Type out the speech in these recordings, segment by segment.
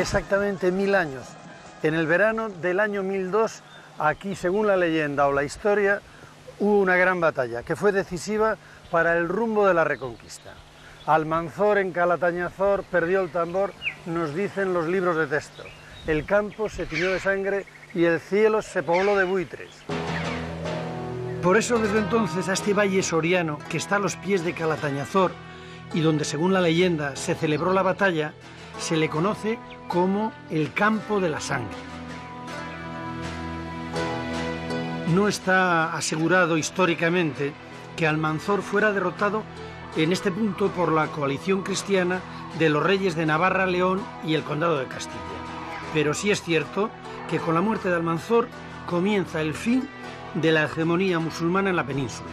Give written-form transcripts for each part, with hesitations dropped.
hace exactamente 1000 años, en el verano del año 1002, aquí, según la leyenda o la historia, hubo una gran batalla que fue decisiva para el rumbo de la Reconquista. Almanzor en Calatañazor perdió el tambor, nos dicen los libros de texto. El campo se tiñó de sangre y el cielo se pobló de buitres. Por eso, desde entonces, a este valle soriano, que está a los pies de Calatañazor y donde, según la leyenda, se celebró la batalla, se le conoce como el campo de la sangre. No está asegurado históricamente que Almanzor fuera derrotado en este punto por la coalición cristiana de los reyes de Navarra, León y el condado de Castilla. Pero sí es cierto que con la muerte de Almanzor comienza el fin de la hegemonía musulmana en la península.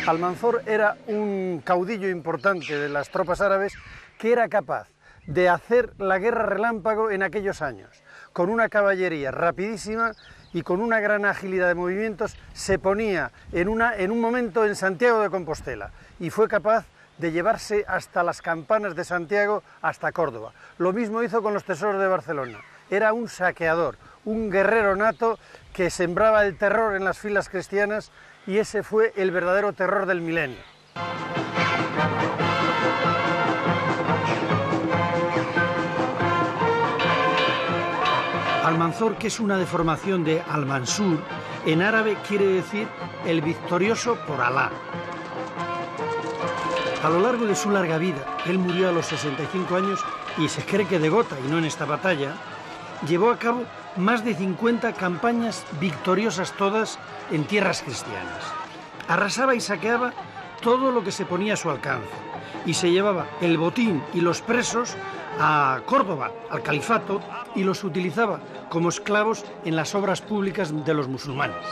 Almanzor era un caudillo importante de las tropas árabes que era capaz de hacer la guerra relámpago en aquellos años. Con una caballería rapidísima y con una gran agilidad de movimientos se ponía en un momento en Santiago de Compostela y fue capaz de llevarse hasta las campanas de Santiago hasta Córdoba. Lo mismo hizo con los tesoros de Barcelona. Era un saqueador, un guerrero nato que sembraba el terror en las filas cristianas y ese fue el verdadero terror del milenio. Almanzor, que es una deformación de Al-Mansur, en árabe quiere decir el victorioso por Alá. A lo largo de su larga vida, él murió a los 65 años y se cree que de gota y no en esta batalla, llevó a cabo más de 50 campañas victoriosas todas en tierras cristianas. Arrasaba y saqueaba todo lo que se ponía a su alcance y se llevaba el botín y los presos a Córdoba, al califato, y los utilizaba como esclavos en las obras públicas de los musulmanes.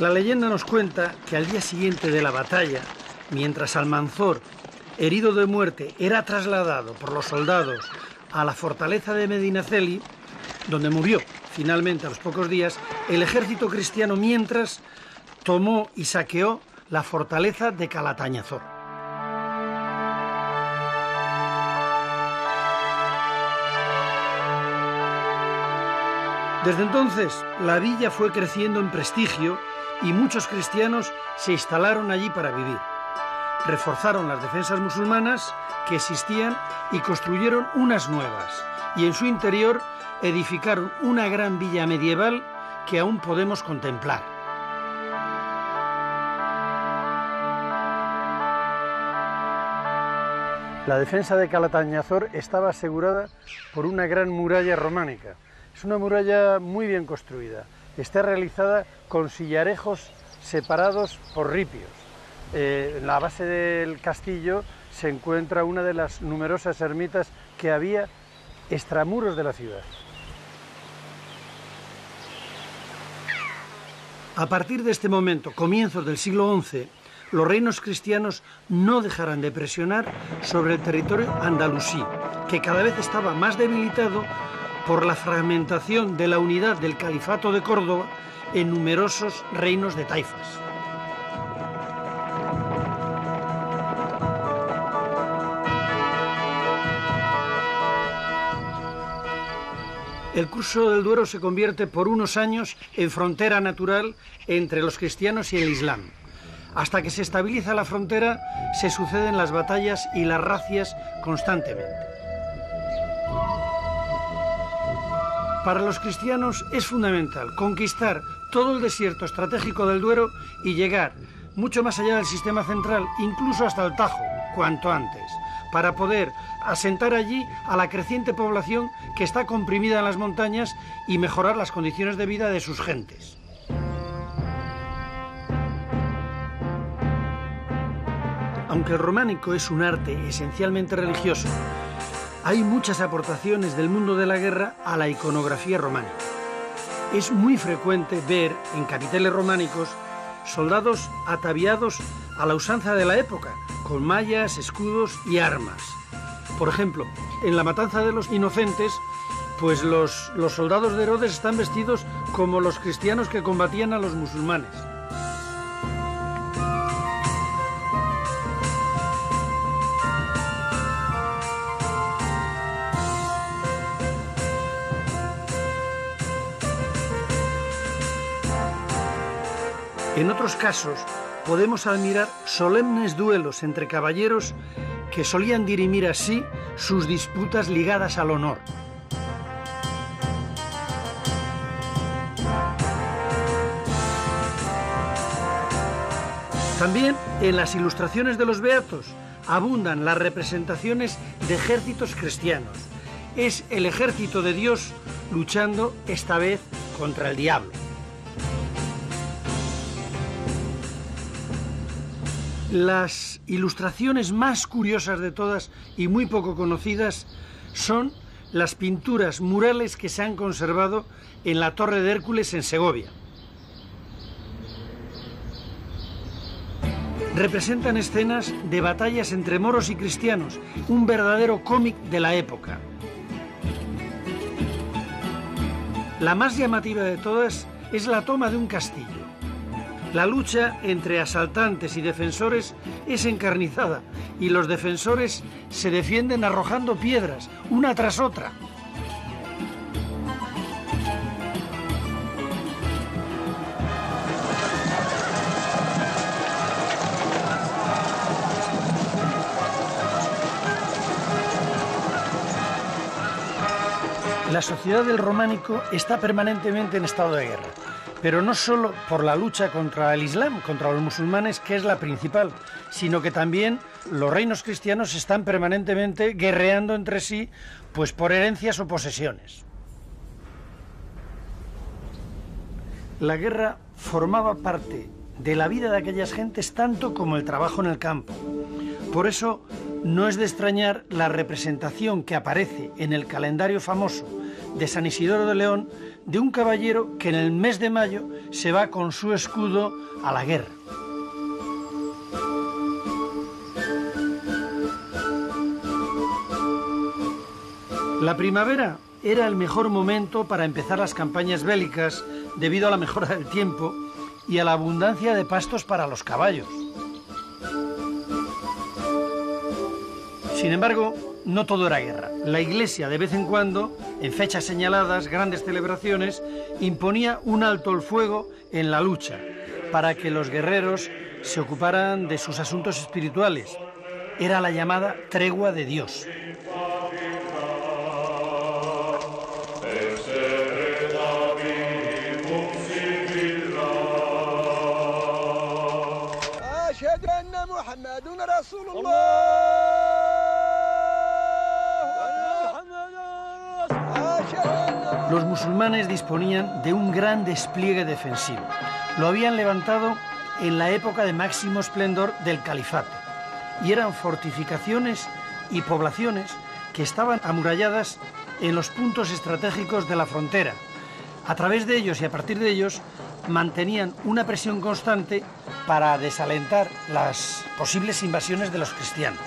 La leyenda nos cuenta que al día siguiente de la batalla, mientras Almanzor, herido de muerte, era trasladado por los soldados a la fortaleza de Medinaceli, donde murió finalmente a los pocos días, el ejército cristiano mientras tomó y saqueó la fortaleza de Calatañazor. Desde entonces, la villa fue creciendo en prestigio y muchos cristianos se instalaron allí para vivir. Reforzaron las defensas musulmanas que existían y construyeron unas nuevas, y en su interior edificaron una gran villa medieval que aún podemos contemplar. La defensa de Calatañazor estaba asegurada por una gran muralla románica. Es una muralla muy bien construida. Está realizada con sillarejos separados por ripios. En la base del castillo se encuentra una de las numerosas ermitas que había extramuros de la ciudad. A partir de este momento, comienzos del siglo XI, los reinos cristianos no dejarán de presionar sobre el territorio andalusí, que cada vez estaba más debilitado por la fragmentación de la unidad del califato de Córdoba en numerosos reinos de taifas. El curso del Duero se convierte por unos años en frontera natural entre los cristianos y el Islam. Hasta que se estabiliza la frontera, se suceden las batallas y las razias constantemente. Para los cristianos es fundamental conquistar todo el desierto estratégico del Duero y llegar mucho más allá del sistema central, incluso hasta el Tajo, cuanto antes, para poder asentar allí a la creciente población que está comprimida en las montañas y mejorar las condiciones de vida de sus gentes. Aunque el románico es un arte esencialmente religioso, hay muchas aportaciones del mundo de la guerra a la iconografía románica. Es muy frecuente ver en capiteles románicos soldados ataviados a la usanza de la época, con mallas, escudos y armas. Por ejemplo, en la matanza de los inocentes, pues los soldados de Herodes están vestidos como los cristianos que combatían a los musulmanes. En otros casos, podemos admirar solemnes duelos entre caballeros que solían dirimir así sus disputas ligadas al honor. También en las ilustraciones de los Beatos abundan las representaciones de ejércitos cristianos. Es el ejército de Dios luchando esta vez contra el diablo. Las ilustraciones más curiosas de todas y muy poco conocidas son las pinturas murales que se han conservado en la Torre de Hércules en Segovia. Representan escenas de batallas entre moros y cristianos, un verdadero cómic de la época. La más llamativa de todas es la toma de un castillo. La lucha entre asaltantes y defensores es encarnizada y los defensores se defienden arrojando piedras, una tras otra. La sociedad del románico está permanentemente en estado de guerra. Pero no solo por la lucha contra el Islam, contra los musulmanes, que es la principal, sino que también los reinos cristianos están permanentemente guerreando entre sí, pues por herencias o posesiones. La guerra formaba parte de la vida de aquellas gentes tanto como el trabajo en el campo. Por eso no es de extrañar la representación que aparece en el calendario famoso de San Isidoro de León de un caballero que en el mes de mayo se va con su escudo a la guerra. La primavera era el mejor momento para empezar las campañas bélicas debido a la mejora del tiempo y a la abundancia de pastos para los caballos. Sin embargo, no todo era guerra. La Iglesia, de vez en cuando, en fechas señaladas, grandes celebraciones, imponía un alto el fuego en la lucha, para que los guerreros se ocuparan de sus asuntos espirituales. Era la llamada tregua de Dios. Los musulmanes disponían de un gran despliegue defensivo. Lo habían levantado en la época de máximo esplendor del califato y eran fortificaciones y poblaciones que estaban amuralladas en los puntos estratégicos de la frontera. A través de ellos y a partir de ellos mantenían una presión constante para desalentar las posibles invasiones de los cristianos.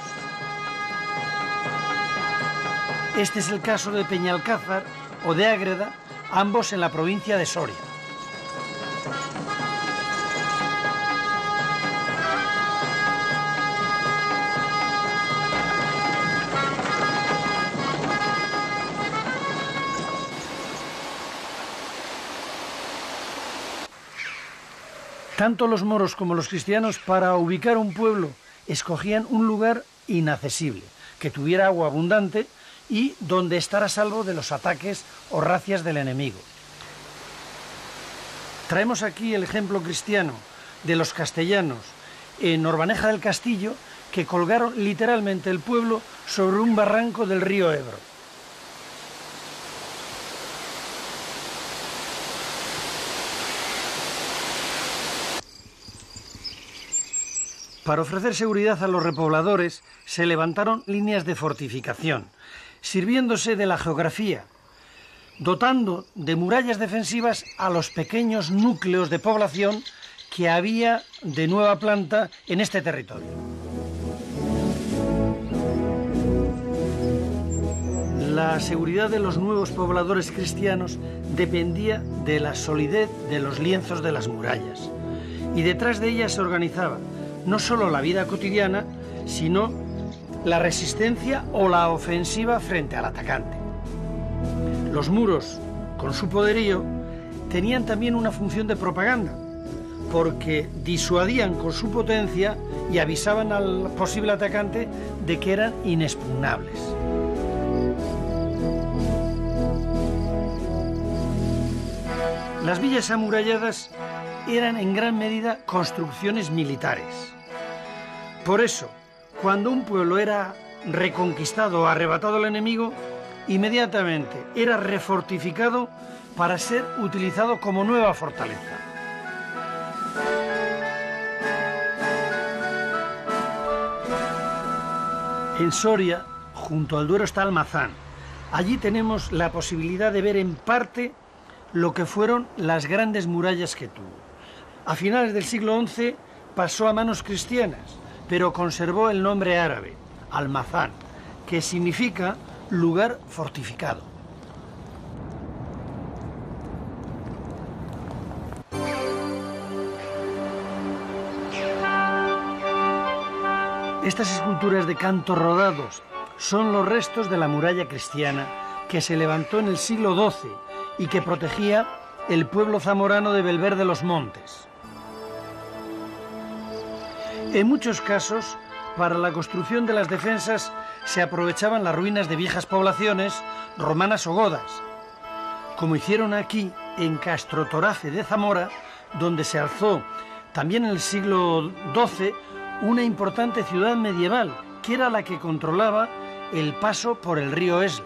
Este es el caso de Peñalcázar o de Ágreda, ambos en la provincia de Soria. Tanto los moros como los cristianos, para ubicar un pueblo, escogían un lugar inaccesible, que tuviera agua abundante y donde estar a salvo de los ataques o racias del enemigo. Traemos aquí el ejemplo cristiano de los castellanos en Orbaneja del Castillo, que colgaron literalmente el pueblo sobre un barranco del río Ebro. Para ofrecer seguridad a los repobladores, se levantaron líneas de fortificación, sirviéndose de la geografía, dotando de murallas defensivas a los pequeños núcleos de población que había de nueva planta en este territorio. La seguridad de los nuevos pobladores cristianos dependía de la solidez de los lienzos de las murallas, y detrás de ellas se organizaba no solo la vida cotidiana, sino la resistencia o la ofensiva frente al atacante. Los muros, con su poderío, tenían también una función de propaganda, porque disuadían con su potencia y avisaban al posible atacante de que eran inexpugnables. Las villas amuralladas eran en gran medida construcciones militares. Por eso, cuando un pueblo era reconquistado o arrebatado al enemigo, inmediatamente era refortificado para ser utilizado como nueva fortaleza. En Soria, junto al Duero, está Almazán. Allí tenemos la posibilidad de ver en parte lo que fueron las grandes murallas que tuvo. A finales del siglo XI pasó a manos cristianas, pero conservó el nombre árabe, Almazán, que significa lugar fortificado. Estas esculturas de cantos rodados son los restos de la muralla cristiana que se levantó en el siglo XII y que protegía el pueblo zamorano de Belver de los Montes. En muchos casos, para la construcción de las defensas se aprovechaban las ruinas de viejas poblaciones romanas o godas, como hicieron aquí en Castrotorace de Zamora, donde se alzó también en el siglo XII una importante ciudad medieval, que era la que controlaba el paso por el río Esla.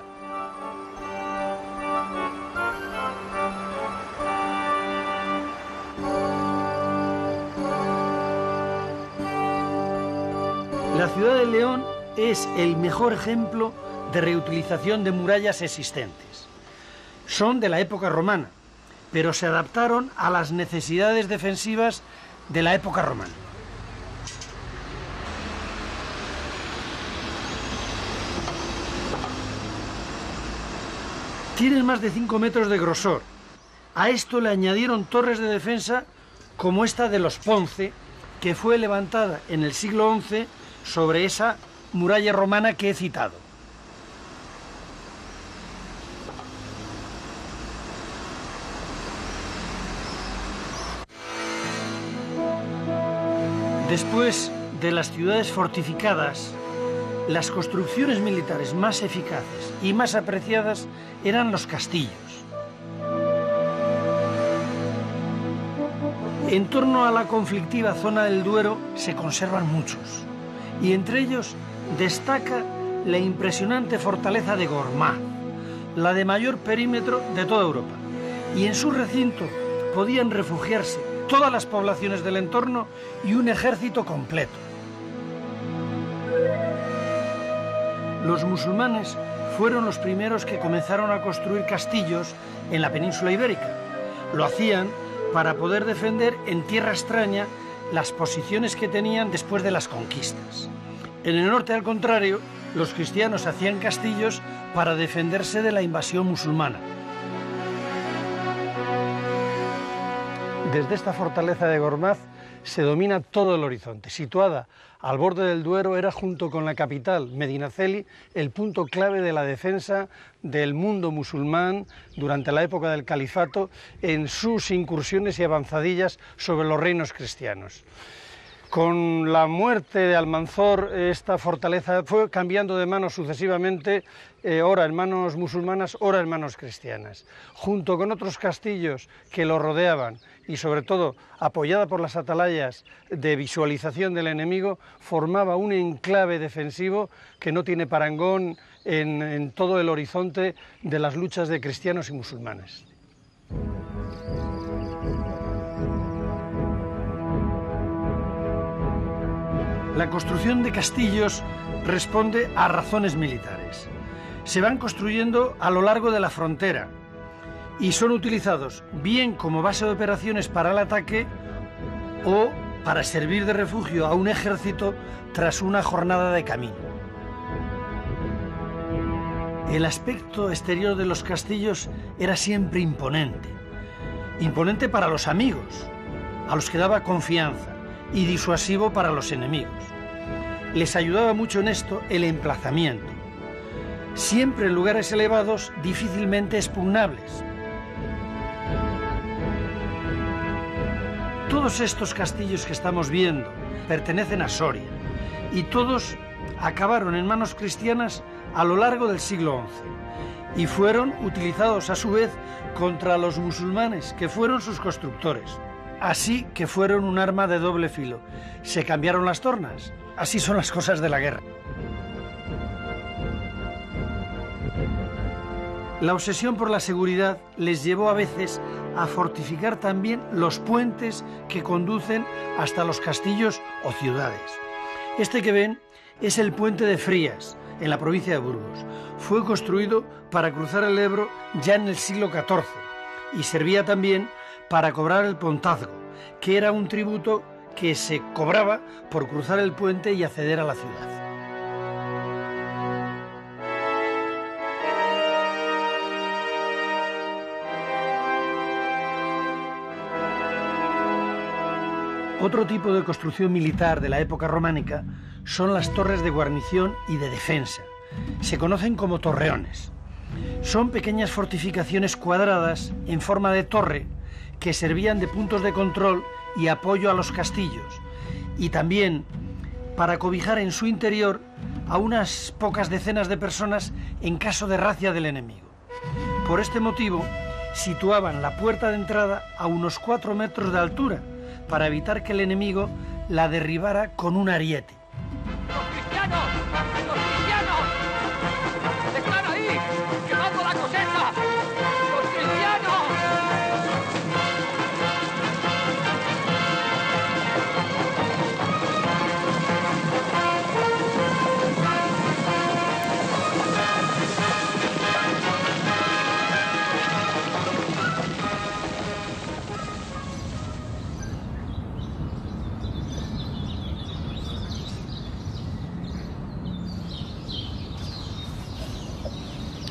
La ciudad de León es el mejor ejemplo de reutilización de murallas existentes. Son de la época romana, pero se adaptaron a las necesidades defensivas de la época romana. Tienen más de 5 metros de grosor. A esto le añadieron torres de defensa como esta de los Ponce, que fue levantada en el siglo XI sobre esa muralla romana que he citado. Después de las ciudades fortificadas, las construcciones militares más eficaces y más apreciadas eran los castillos. En torno a la conflictiva zona del Duero se conservan muchos, y entre ellos destaca la impresionante fortaleza de Gormaz, la de mayor perímetro de toda Europa, y en su recinto podían refugiarse todas las poblaciones del entorno y un ejército completo. Los musulmanes fueron los primeros que comenzaron a construir castillos en la península ibérica. Lo hacían para poder defender en tierra extraña las posiciones que tenían después de las conquistas. En el norte, al contrario, los cristianos hacían castillos para defenderse de la invasión musulmana. Desde esta fortaleza de Gormaz se domina todo el horizonte. Situada al borde del Duero, era junto con la capital, Medinaceli, el punto clave de la defensa del mundo musulmán durante la época del califato en sus incursiones y avanzadillas sobre los reinos cristianos. Con la muerte de Almanzor, esta fortaleza fue cambiando de manos sucesivamente, ora en manos musulmanas, ora en manos cristianas. Junto con otros castillos que lo rodeaban y sobre todo apoyada por las atalayas de visualización del enemigo, formaba un enclave defensivo que no tiene parangón en todo el horizonte de las luchas de cristianos y musulmanes. La construcción de castillos responde a razones militares. Se van construyendo a lo largo de la frontera y son utilizados bien como base de operaciones para el ataque o para servir de refugio a un ejército tras una jornada de camino. El aspecto exterior de los castillos era siempre imponente. Imponente para los amigos, a los que daba confianza, y disuasivo para los enemigos. Les ayudaba mucho en esto el emplazamiento. Siempre en lugares elevados, difícilmente expugnables. Todos estos castillos que estamos viendo pertenecen a Soria y todos acabaron en manos cristianas a lo largo del siglo XI y fueron utilizados a su vez contra los musulmanes, que fueron sus constructores. Así que fueron un arma de doble filo. Se cambiaron las tornas. Así son las cosas de la guerra. La obsesión por la seguridad les llevó a veces a fortificar también los puentes que conducen hasta los castillos o ciudades. Este que ven es el puente de Frías, en la provincia de Burgos. Fue construido para cruzar el Ebro ya en el siglo XIV y servía también para cobrar el pontazgo, que era un tributo que se cobraba por cruzar el puente y acceder a la ciudad. Otro tipo de construcción militar de la época románica son las torres de guarnición y de defensa. Se conocen como torreones. Son pequeñas fortificaciones cuadradas en forma de torre que servían de puntos de control y apoyo a los castillos, y también para cobijar en su interior a unas pocas decenas de personas en caso de racia del enemigo. Por este motivo, situaban la puerta de entrada a unos 4 metros de altura, para evitar que el enemigo la derribara con un ariete. ¡Los cristianos! ¡Los cristianos! ¡Están ahí! ¡Quemando la cosecha! ¡Los cristianos!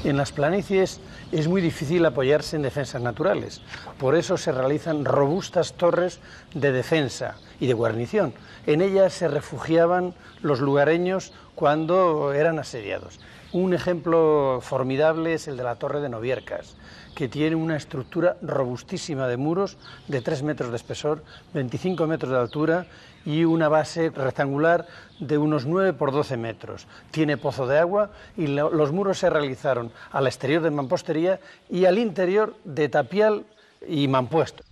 En las planicies es muy difícil apoyarse en defensas naturales, por eso se realizan robustas torres de defensa y de guarnición. En ellas se refugiaban los lugareños cuando eran asediados. Un ejemplo formidable es el de la Torre de Noviercas, que tiene una estructura robustísima de muros de 3 metros de espesor, 25 metros de altura y una base rectangular de unos 9 por 12 metros. Tiene pozo de agua y los muros se realizaron al exterior de mampostería y al interior de tapial y mampuesto.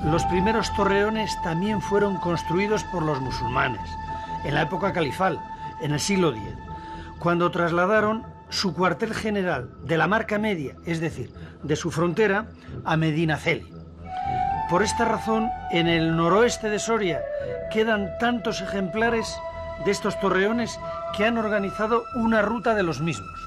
Los primeros torreones también fueron construidos por los musulmanes, en la época califal, en el siglo X, cuando trasladaron su cuartel general de la Marca Media, es decir, de su frontera, a Medinaceli. Por esta razón, en el noroeste de Soria quedan tantos ejemplares de estos torreones que han organizado una ruta de los mismos.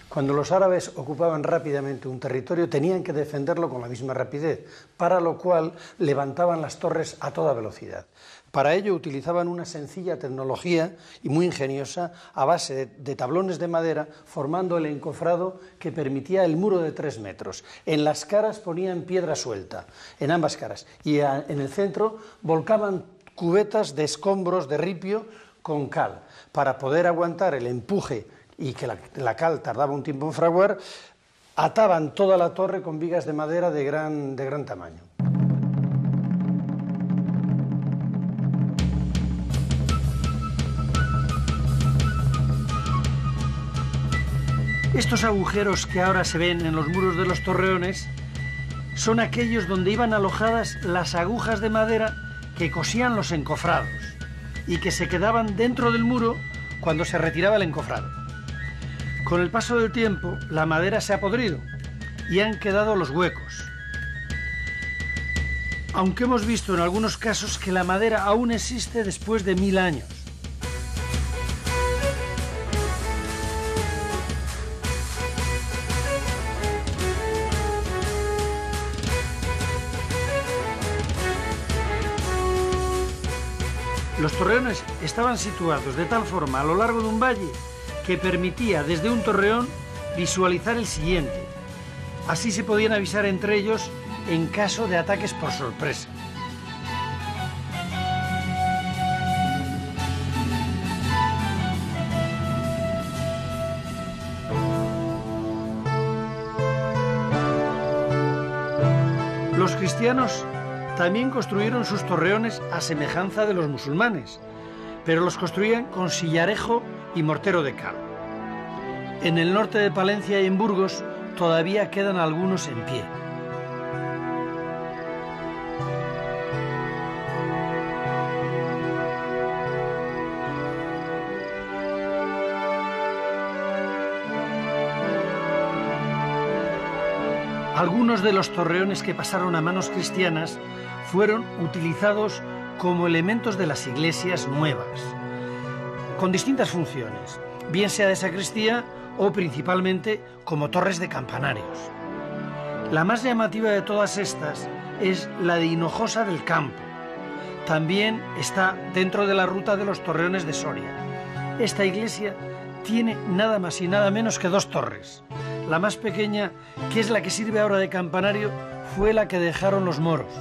Cuando los árabes ocupaban rápidamente un territorio, tenían que defenderlo con la misma rapidez, para lo cual levantaban las torres a toda velocidad. Para ello utilizaban una sencilla tecnología y muy ingeniosa a base de tablones de madera, formando el encofrado que permitía el muro de 3 metros. En las caras ponían piedra suelta, en ambas caras, y en el centro volcaban cubetas de escombros de ripio con cal, para poder aguantar el empuje y que la cal tardaba un tiempo en fraguar. Ataban toda la torre con vigas de madera de gran tamaño. Estos agujeros que ahora se ven en los muros de los torreones son aquellos donde iban alojadas las agujas de madera que cosían los encofrados y que se quedaban dentro del muro cuando se retiraba el encofrado. Con el paso del tiempo, la madera se ha podrido y han quedado los huecos. Aunque hemos visto en algunos casos que la madera aún existe después de 1000 años. Los torreones estaban situados de tal forma a lo largo de un valle que permitía desde un torreón visualizar el siguiente. Así se podían avisar entre ellos en caso de ataques por sorpresa. Los cristianos también construyeron sus torreones a semejanza de los musulmanes, pero los construían con sillarejo y mortero de cal. En el norte de Palencia y en Burgos todavía quedan algunos en pie. Algunos de los torreones que pasaron a manos cristianas fueron utilizados como elementos de las iglesias nuevas, con distintas funciones, bien sea de sacristía o principalmente como torres de campanarios. La más llamativa de todas estas es la de Hinojosa del Campo. También está dentro de la ruta de los torreones de Soria. Esta iglesia tiene nada más y nada menos que 2 torres. La más pequeña, que es la que sirve ahora de campanario, fue la que dejaron los moros.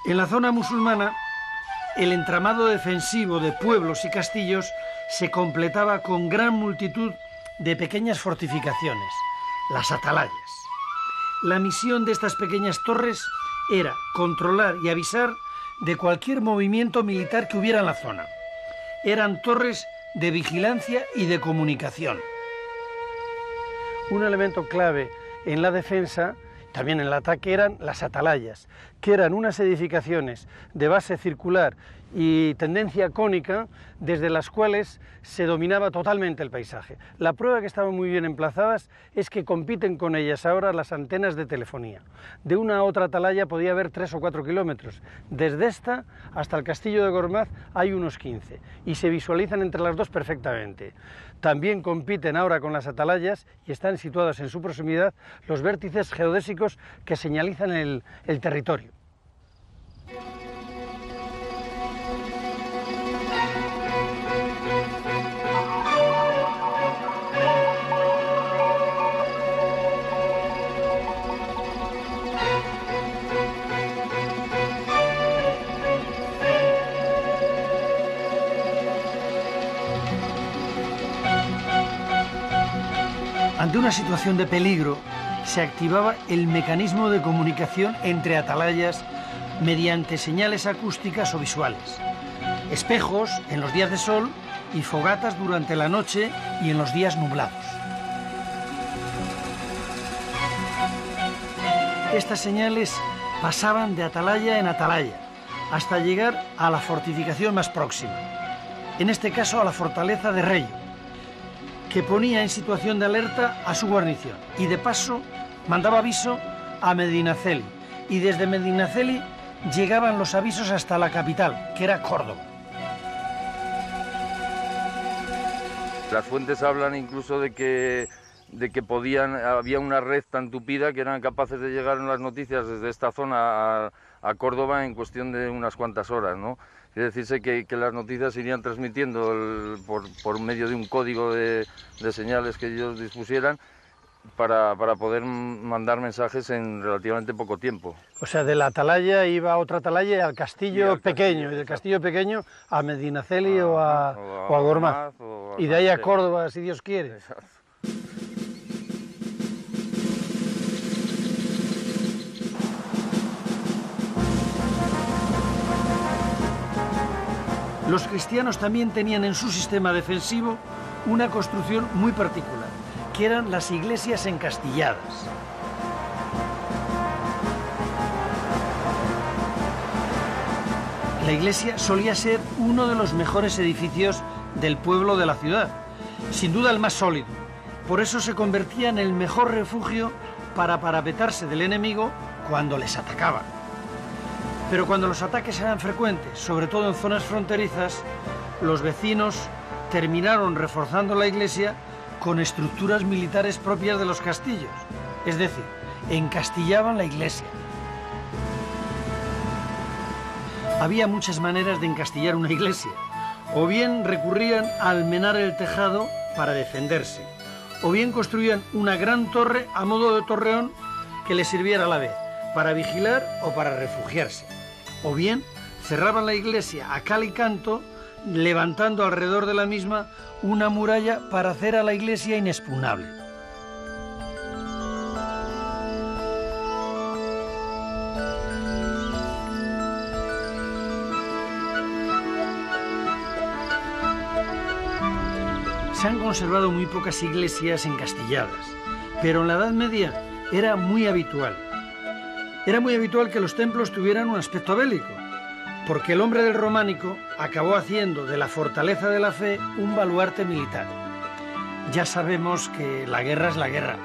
En la zona musulmana, el entramado defensivo de pueblos y castillos se completaba con gran multitud de pequeñas fortificaciones, las atalayas. La misión de estas pequeñas torres era controlar y avisar de cualquier movimiento militar que hubiera en la zona. Eran torres de vigilancia y de comunicación. Un elemento clave en la defensa, también en el ataque, eran las atalayas, que eran unas edificaciones de base circular y tendencia cónica, desde las cuales se dominaba totalmente el paisaje. La prueba que estaban muy bien emplazadas es que compiten con ellas ahora las antenas de telefonía. De una a otra atalaya podía haber 3 o 4 kilómetros. Desde esta hasta el castillo de Gormaz hay unos 15 y se visualizan entre las dos perfectamente. También compiten ahora con las atalayas y están situados en su proximidad los vértices geodésicos que señalizan el territorio. Ante una situación de peligro, se activaba el mecanismo de comunicación entre atalayas mediante señales acústicas o visuales, espejos en los días de sol y fogatas durante la noche y en los días nublados. Estas señales pasaban de atalaya en atalaya hasta llegar a la fortificación más próxima, en este caso a la fortaleza de Reyo, que ponía en situación de alerta a su guarnición y de paso mandaba aviso a Medinaceli, y desde Medinaceli llegaban los avisos hasta la capital, que era Córdoba. Las fuentes hablan incluso de que había una red tan tupida que eran capaces de llegar en las noticias desde esta zona a Córdoba en cuestión de unas cuantas horas, ¿no? Quiere decirse que las noticias se irían transmitiendo por medio de un código de señales que ellos dispusieran para poder mandar mensajes en relativamente poco tiempo. O sea, de la atalaya iba a otra atalaya y al castillo pequeño, y del castillo pequeño a Medinaceli o a Gormaz, y de ahí a Córdoba, si Dios quiere. Exacto. Los cristianos también tenían en su sistema defensivo una construcción muy particular, que eran las iglesias encastilladas. La iglesia solía ser uno de los mejores edificios del pueblo de la ciudad, sin duda el más sólido. Por eso se convertía en el mejor refugio para parapetarse del enemigo cuando les atacaba. Pero cuando los ataques eran frecuentes, sobre todo en zonas fronterizas, los vecinos terminaron reforzando la iglesia con estructuras militares propias de los castillos, es decir, encastillaban la iglesia. Había muchas maneras de encastillar una iglesia. O bien recurrían a almenar el tejado para defenderse, o bien construían una gran torre a modo de torreón que les sirviera a la vez para vigilar o para refugiarse. O bien cerraban la iglesia a cal y canto, levantando alrededor de la misma una muralla para hacer a la iglesia inexpugnable. Se han conservado muy pocas iglesias encastilladas, pero en la Edad Media era muy habitual. Era muy habitual que los templos tuvieran un aspecto bélico, porque el hombre del románico acabó haciendo de la fortaleza de la fe un baluarte militar. Ya sabemos que la guerra es la guerra.